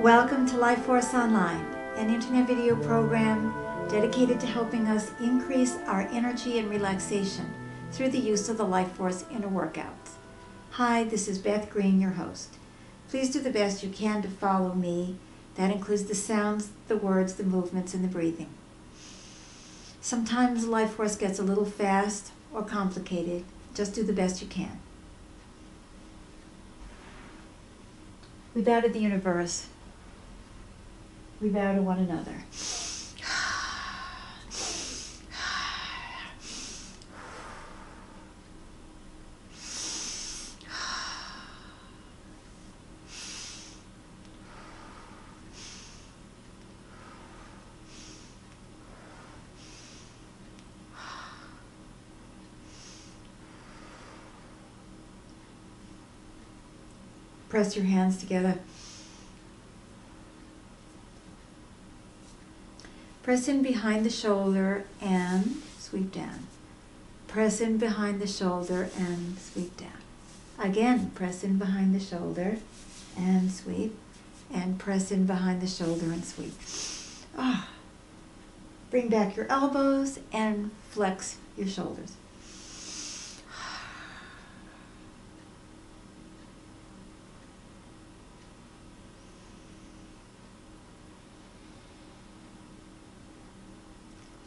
Welcome to LifeForce Online, an internet video program dedicated to helping us increase our energy and relaxation through the use of the LifeForce inner workouts. Hi, this is Beth Green, your host. Please do the best you can to follow me. That includes the sounds, the words, the movements, and the breathing. Sometimes LifeForce gets a little fast or complicated. Just do the best you can. We bow to the universe. We bow to one another. Press your hands together. Press in behind the shoulder and sweep down. Press in behind the shoulder and sweep down. Again, press in behind the shoulder and sweep. And press in behind the shoulder and sweep. Bring back your elbows and flex your shoulders.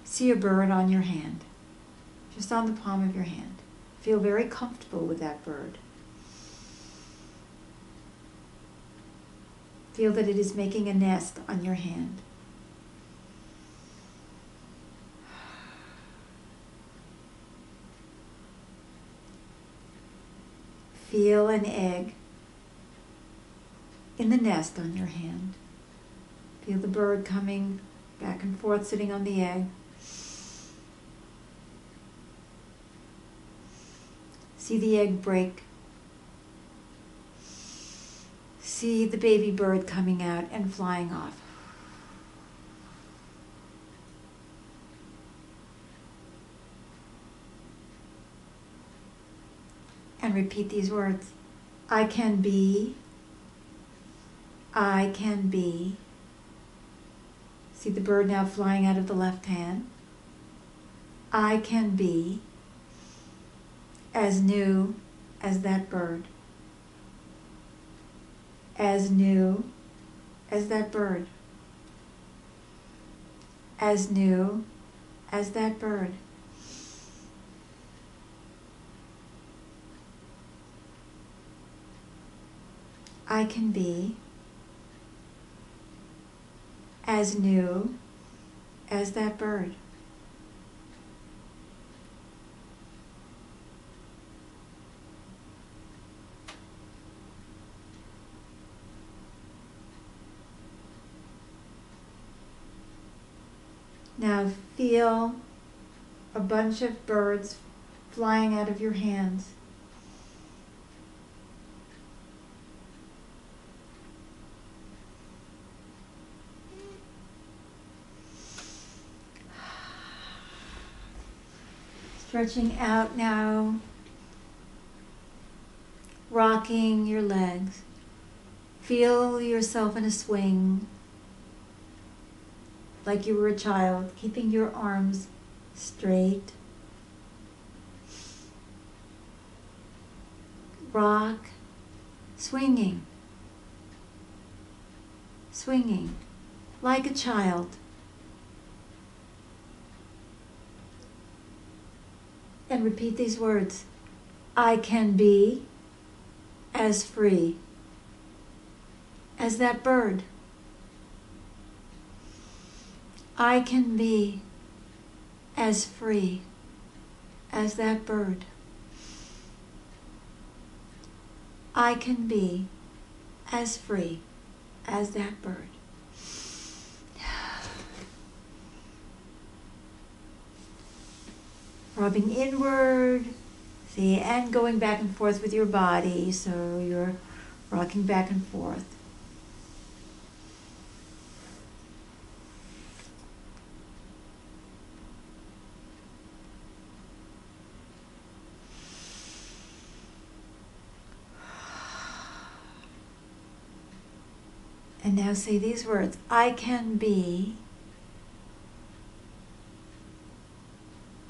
See a bird on your hand, just on the palm of your hand. Feel very comfortable with that bird. Feel that it is making a nest on your hand. Feel an egg in the nest on your hand. Feel the bird coming back and forth, sitting on the egg. See the egg break. See the baby bird coming out and flying off. And repeat these words. I can be. I can be. See the bird now flying out of the left hand. I can be as new as that bird. As new as that bird. As new as that bird. I can be as new as that bird. Now feel a bunch of birds flying out of your hands. Stretching out now, rocking your legs. Feel yourself in a swing, like you were a child, keeping your arms straight. Rock, swinging, swinging, like a child. And repeat these words. I can be as free as that bird. I can be as free as that bird. I can be as free as that bird. Rubbing inward, see, and going back and forth with your body, so you're rocking back and forth. And now say these words: I can be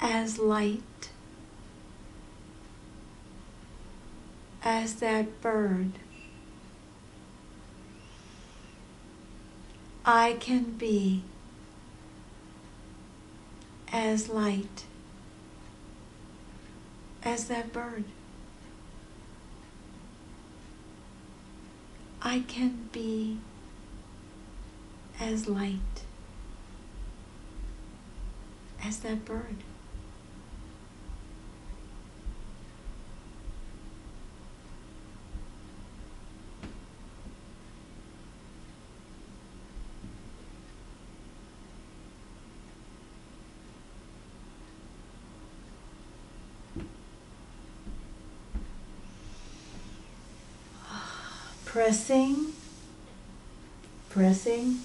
as light as that bird. I can be as light as that bird. I can be as light as that bird. Pressing, pressing.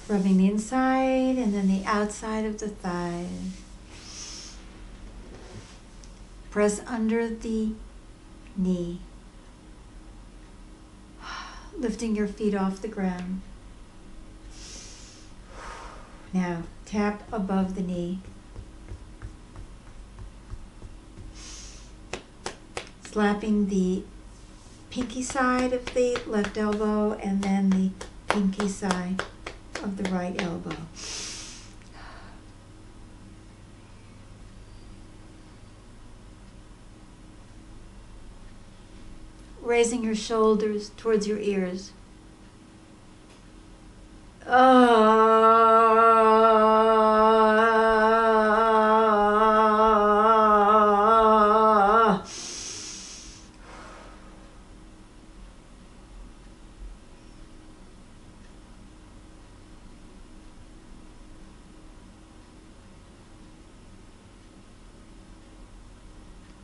Rubbing the inside and then the outside of the thighs. Press under the knee. Lifting your feet off the ground. Now, tap above the knee. Slapping the pinky side of the left elbow and then the pinky side of the right elbow. Raising your shoulders towards your ears.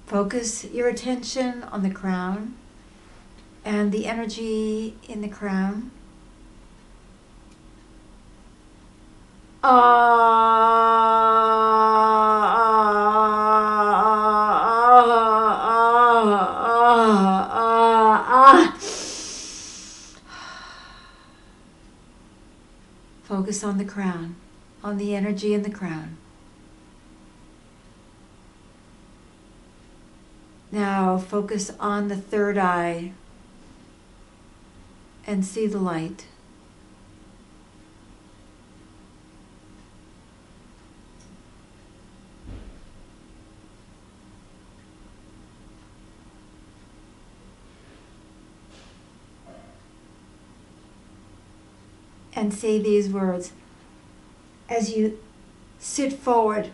Focus your attention on the crown and the energy in the crown. Focus on the crown, on the energy in the crown. Now focus on the third eye and see the light. And say these words as you sit forward,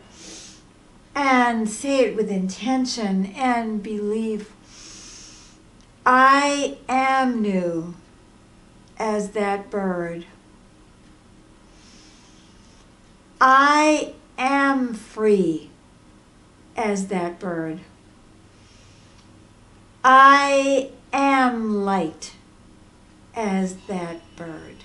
and say it with intention and belief. I am new as that bird. I am free as that bird. I am light as that bird.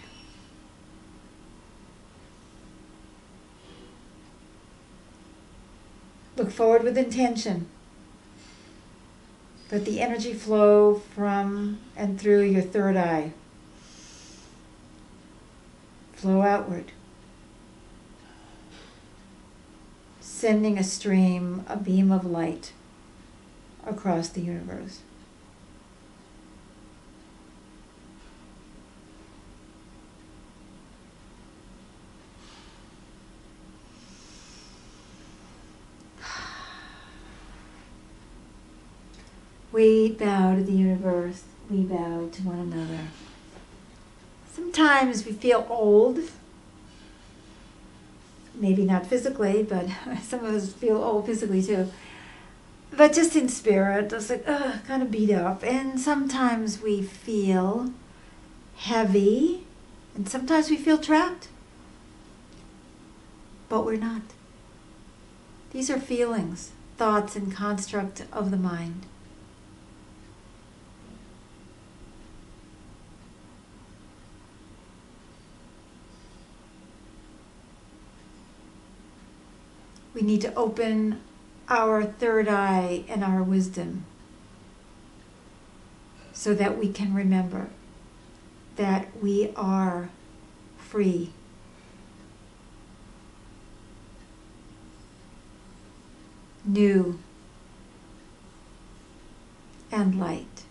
Look forward with intention. Let the energy flow from and through your third eye. Flow outward. Sending a stream, a beam of light across the universe. We bow to the universe. We bow to one another. Sometimes we feel old. Maybe not physically, but some of us feel old physically too. But just in spirit, just like, kind of beat up. And sometimes we feel heavy. And sometimes we feel trapped. But we're not. These are feelings, thoughts, and construct of the mind. We need to open our third eye and our wisdom so that we can remember that we are free. New and light.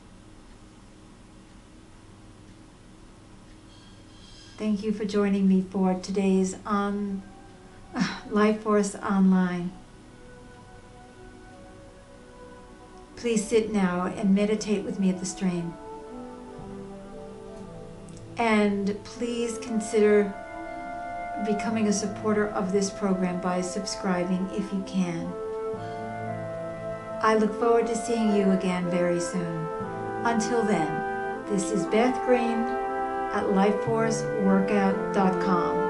Thank you for joining me for today's LifeForce Online. Please sit now and meditate with me at the stream. And please consider becoming a supporter of this program by subscribing if you can. I look forward to seeing you again very soon. Until then, this is Beth Green at LifeForceWorkout.com.